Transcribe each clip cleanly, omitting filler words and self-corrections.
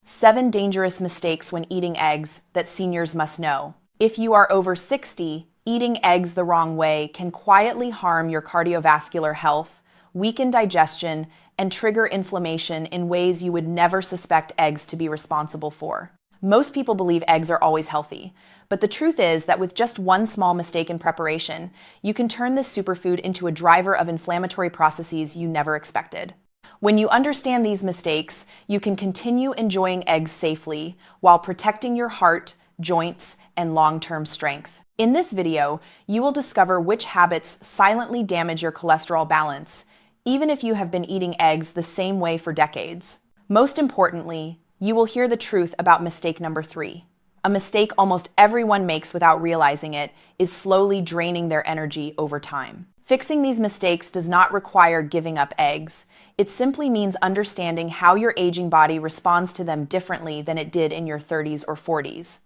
7 dangerous mistakes when eating eggs that seniors must know. If you are over 60, eating eggs the wrong way can quietly harm your cardiovascular health, weaken digestion, and trigger inflammation in ways you would never suspect eggs to be responsible for. Most people believe eggs are always healthy, but the truth is that with just one small mistake in preparation, you can turn this superfood into a driver of inflammatory processes you never expected. When you understand these mistakes, you can continue enjoying eggs safely while protecting your heart, joints, and long-term strength. In this video, you will discover which habits silently damage your cholesterol balance, even if you have been eating eggs the same way for decades. Most importantly, you will hear the truth about mistake number 3. A mistake almost everyone makes without realizing it is slowly draining their energy over time. Fixing these mistakes does not require giving up eggs. It simply means understanding how your aging body responds to them differently than it did in your 30s or 40s.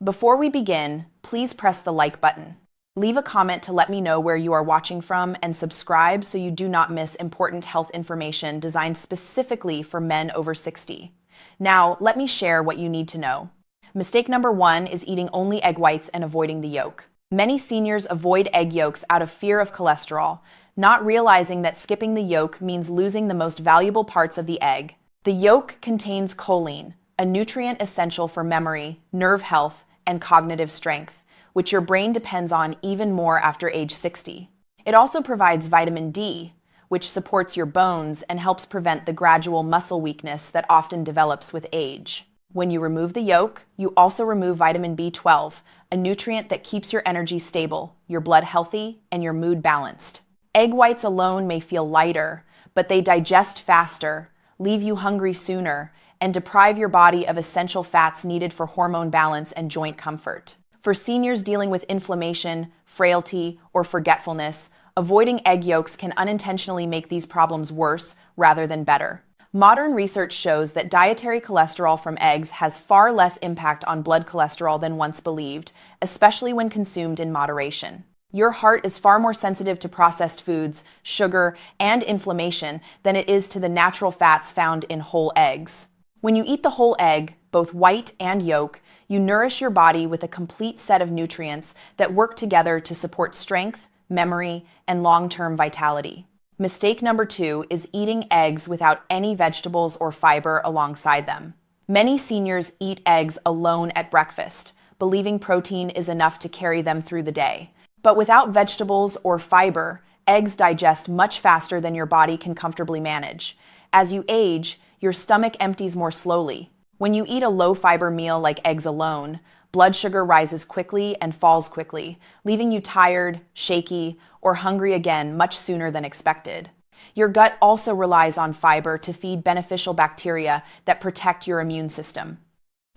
Before we begin, please press the like button. Leave a comment to let me know where you are watching from and subscribe so you do not miss important health information designed specifically for men over 60. Now, let me share what you need to know. Mistake number 1 is eating only egg whites and avoiding the yolk. Many seniors avoid egg yolks out of fear of cholesterol, not realizing that skipping the yolk means losing the most valuable parts of the egg. The yolk contains choline, a nutrient essential for memory, nerve health, and cognitive strength, which your brain depends on even more after age 60. It also provides vitamin D, which supports your bones and helps prevent the gradual muscle weakness that often develops with age. When you remove the yolk, you also remove vitamin B12, a nutrient that keeps your energy stable, your blood healthy, and your mood balanced. Egg whites alone may feel lighter, but they digest faster, leave you hungry sooner, and deprive your body of essential fats needed for hormone balance and joint comfort. For seniors dealing with inflammation, frailty, or forgetfulness, avoiding egg yolks can unintentionally make these problems worse rather than better. Modern research shows that dietary cholesterol from eggs has far less impact on blood cholesterol than once believed, especially when consumed in moderation. Your heart is far more sensitive to processed foods, sugar, and inflammation than it is to the natural fats found in whole eggs. When you eat the whole egg, both white and yolk, you nourish your body with a complete set of nutrients that work together to support strength, memory, and long-term vitality. Mistake number 2 is eating eggs without any vegetables or fiber alongside them. Many seniors eat eggs alone at breakfast, believing protein is enough to carry them through the day. But without vegetables or fiber, eggs digest much faster than your body can comfortably manage. As you age, your stomach empties more slowly. When you eat a low-fiber meal like eggs alone, blood sugar rises quickly and falls quickly, leaving you tired, shaky, or hungry again much sooner than expected. Your gut also relies on fiber to feed beneficial bacteria that protect your immune system.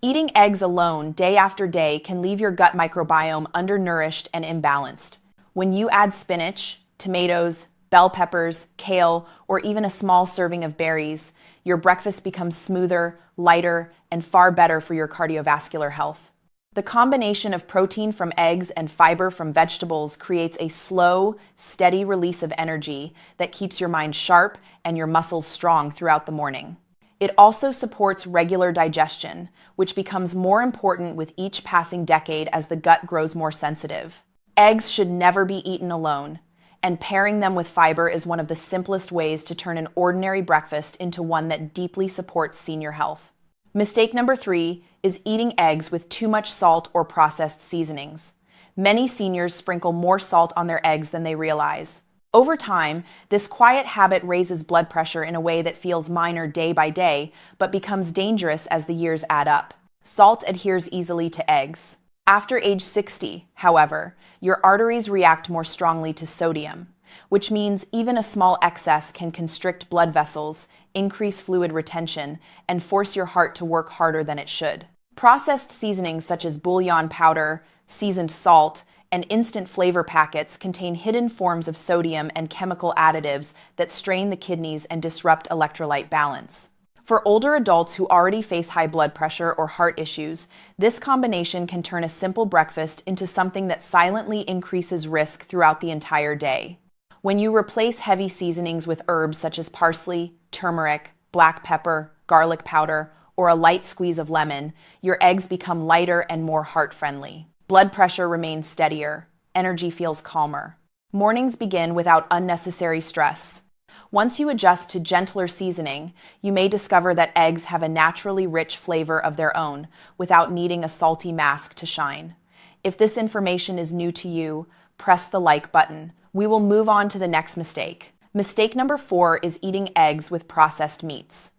Eating eggs alone day after day can leave your gut microbiome undernourished and imbalanced. When you add spinach, tomatoes, bell peppers, kale, or even a small serving of berries, your breakfast becomes smoother, lighter, and far better for your cardiovascular health. The combination of protein from eggs and fiber from vegetables creates a slow, steady release of energy that keeps your mind sharp and your muscles strong throughout the morning. It also supports regular digestion, which becomes more important with each passing decade as the gut grows more sensitive. Eggs should never be eaten alone, and pairing them with fiber is one of the simplest ways to turn an ordinary breakfast into one that deeply supports senior health. Mistake number 3 is eating eggs with too much salt or processed seasonings. Many seniors sprinkle more salt on their eggs than they realize. Over time, this quiet habit raises blood pressure in a way that feels minor day by day, but becomes dangerous as the years add up. Salt adheres easily to eggs. After age 60, however, your arteries react more strongly to sodium, which means even a small excess can constrict blood vessels, increase fluid retention, and force your heart to work harder than it should. Processed seasonings such as bouillon powder, seasoned salt, and instant flavor packets contain hidden forms of sodium and chemical additives that strain the kidneys and disrupt electrolyte balance. For older adults who already face high blood pressure or heart issues, this combination can turn a simple breakfast into something that silently increases risk throughout the entire day. When you replace heavy seasonings with herbs such as parsley, turmeric, black pepper, garlic powder, or a light squeeze of lemon, your eggs become lighter and more heart-friendly. Blood pressure remains steadier. Energy feels calmer. Mornings begin without unnecessary stress. Once you adjust to gentler seasoning, you may discover that eggs have a naturally rich flavor of their own without needing a salty mask to shine. If this information is new to you, press the like button. We will move on to the next mistake. Mistake number 4 is eating eggs with processed meats.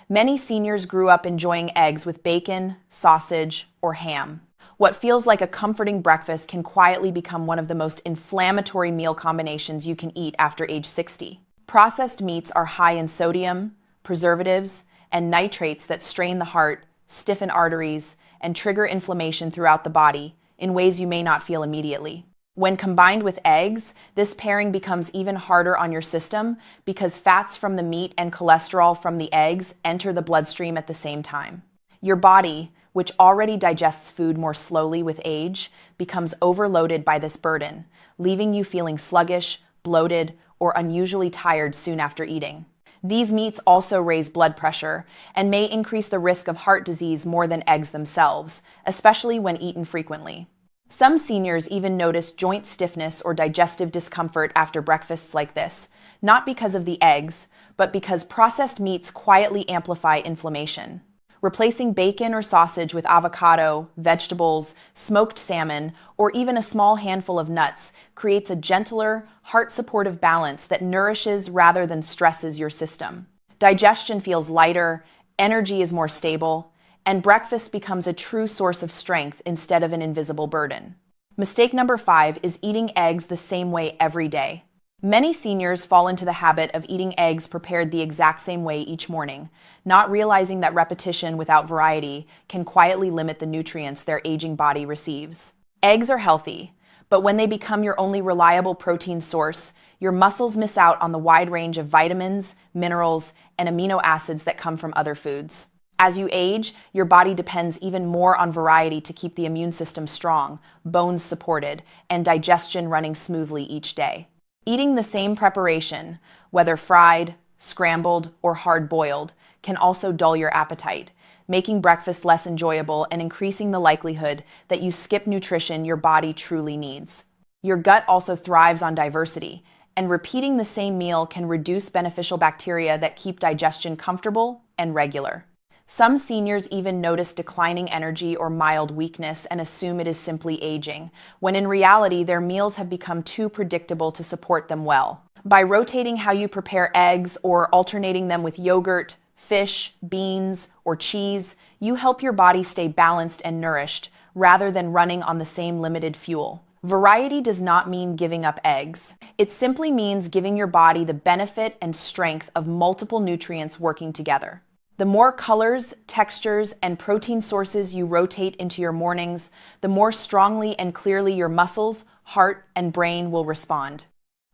Many seniors grew up enjoying eggs with bacon, sausage, or ham. What feels like a comforting breakfast can quietly become one of the most inflammatory meal combinations you can eat after age 60. Processed meats are high in sodium, preservatives, and nitrates that strain the heart, stiffen arteries, and trigger inflammation throughout the body in ways you may not feel immediately. When combined with eggs, this pairing becomes even harder on your system because fats from the meat and cholesterol from the eggs enter the bloodstream at the same time. Your body, which already digests food more slowly with age, becomes overloaded by this burden, leaving you feeling sluggish, bloated, or unusually tired soon after eating. These meats also raise blood pressure and may increase the risk of heart disease more than eggs themselves, especially when eaten frequently. Some seniors even notice joint stiffness or digestive discomfort after breakfasts like this, not because of the eggs, but because processed meats quietly amplify inflammation. Replacing bacon or sausage with avocado, vegetables, smoked salmon, or even a small handful of nuts creates a gentler, heart-supportive balance that nourishes rather than stresses your system. Digestion feels lighter, energy is more stable, and breakfast becomes a true source of strength instead of an invisible burden. Mistake number 5 is eating eggs the same way every day. Many seniors fall into the habit of eating eggs prepared the exact same way each morning, not realizing that repetition without variety can quietly limit the nutrients their aging body receives. Eggs are healthy, but when they become your only reliable protein source, your muscles miss out on the wide range of vitamins, minerals, and amino acids that come from other foods. As you age, your body depends even more on variety to keep the immune system strong, bones supported, and digestion running smoothly each day. Eating the same preparation, whether fried, scrambled, or hard-boiled, can also dull your appetite, making breakfast less enjoyable and increasing the likelihood that you skip nutrition your body truly needs. Your gut also thrives on diversity, and repeating the same meal can reduce beneficial bacteria that keep digestion comfortable and regular. Some seniors even notice declining energy or mild weakness and assume it is simply aging, when in reality their meals have become too predictable to support them well. By rotating how you prepare eggs or alternating them with yogurt, fish, beans, or cheese, you help your body stay balanced and nourished, rather than running on the same limited fuel. Variety does not mean giving up eggs. It simply means giving your body the benefit and strength of multiple nutrients working together. The more colors, textures, and protein sources you rotate into your mornings, the more strongly and clearly your muscles, heart, and brain will respond.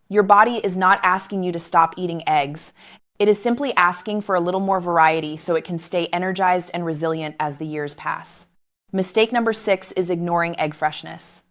Your body is not asking you to stop eating eggs. It is simply asking for a little more variety so it can stay energized and resilient as the years pass. Mistake number 6 is ignoring egg freshness.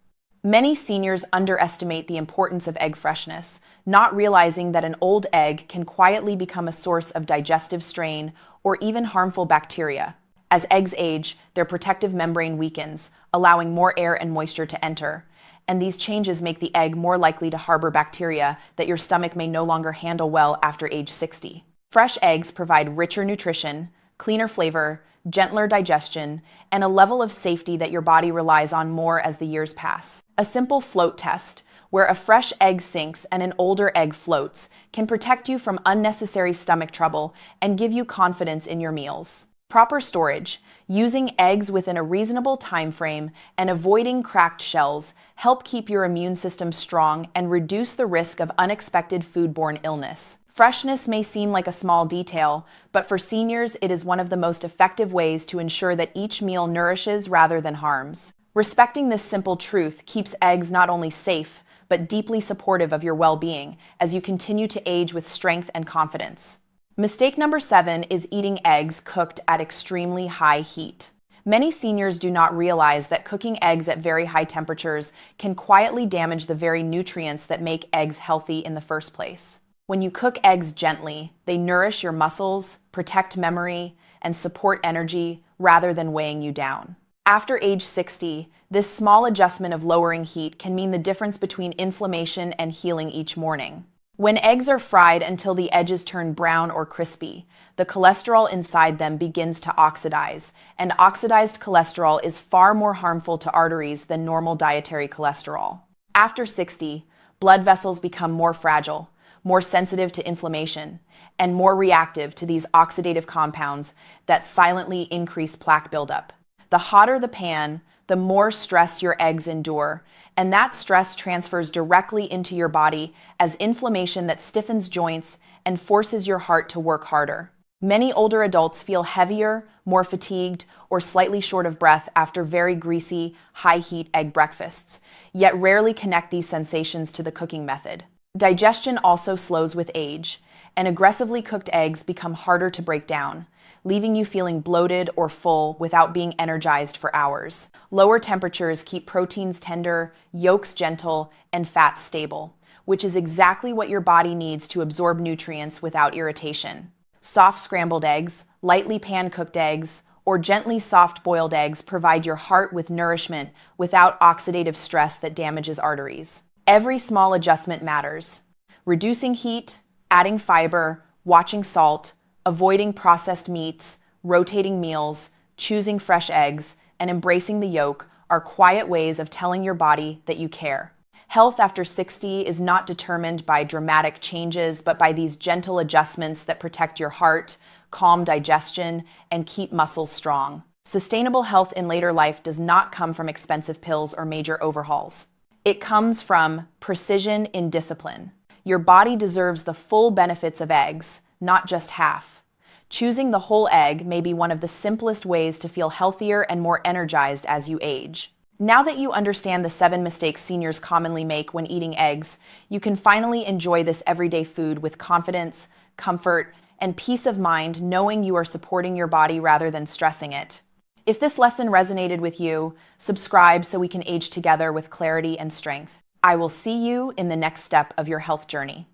Many seniors underestimate the importance of egg freshness, not realizing that an old egg can quietly become a source of digestive strain or even harmful bacteria. As eggs age, their protective membrane weakens, allowing more air and moisture to enter, and these changes make the egg more likely to harbor bacteria that your stomach may no longer handle well after age 60. Fresh eggs provide richer nutrition, cleaner flavor, gentler digestion, and a level of safety that your body relies on more as the years pass. A simple float test, where a fresh egg sinks and an older egg floats, can protect you from unnecessary stomach trouble and give you confidence in your meals. Proper storage, using eggs within a reasonable time frame, and avoiding cracked shells help keep your immune system strong and reduce the risk of unexpected foodborne illness. Freshness may seem like a small detail, but for seniors, it is one of the most effective ways to ensure that each meal nourishes rather than harms. Respecting this simple truth keeps eggs not only safe, but deeply supportive of your well-being as you continue to age with strength and confidence. Mistake number 7 is eating eggs cooked at extremely high heat. Many seniors do not realize that cooking eggs at very high temperatures can quietly damage the very nutrients that make eggs healthy in the first place. When you cook eggs gently, they nourish your muscles, protect memory, and support energy rather than weighing you down. After age 60, this small adjustment of lowering heat can mean the difference between inflammation and healing each morning. When eggs are fried until the edges turn brown or crispy, the cholesterol inside them begins to oxidize, and oxidized cholesterol is far more harmful to arteries than normal dietary cholesterol. After 60, blood vessels become more fragile, more sensitive to inflammation, and more reactive to these oxidative compounds that silently increase plaque buildup. The hotter the pan, the more stress your eggs endure, and that stress transfers directly into your body as inflammation that stiffens joints and forces your heart to work harder. Many older adults feel heavier, more fatigued, or slightly short of breath after very greasy, high-heat egg breakfasts, yet rarely connect these sensations to the cooking method. Digestion also slows with age, and aggressively cooked eggs become harder to break down, leaving you feeling bloated or full without being energized for hours. Lower temperatures keep proteins tender, yolks gentle, and fats stable, which is exactly what your body needs to absorb nutrients without irritation. Soft scrambled eggs, lightly pan-cooked eggs, or gently soft-boiled eggs provide your heart with nourishment without oxidative stress that damages arteries. Every small adjustment matters. Reducing heat, adding fiber, watching salt, avoiding processed meats, rotating meals, choosing fresh eggs, and embracing the yolk are quiet ways of telling your body that you care. Health after 60 is not determined by dramatic changes, but by these gentle adjustments that protect your heart, calm digestion, and keep muscles strong. Sustainable health in later life does not come from expensive pills or major overhauls. It comes from precision in discipline. Your body deserves the full benefits of eggs, not just half. Choosing the whole egg may be one of the simplest ways to feel healthier and more energized as you age. Now that you understand the 7 mistakes seniors commonly make when eating eggs, you can finally enjoy this everyday food with confidence, comfort, and peace of mind, knowing you are supporting your body rather than stressing it. If this lesson resonated with you, subscribe so we can age together with clarity and strength. I will see you in the next step of your health journey.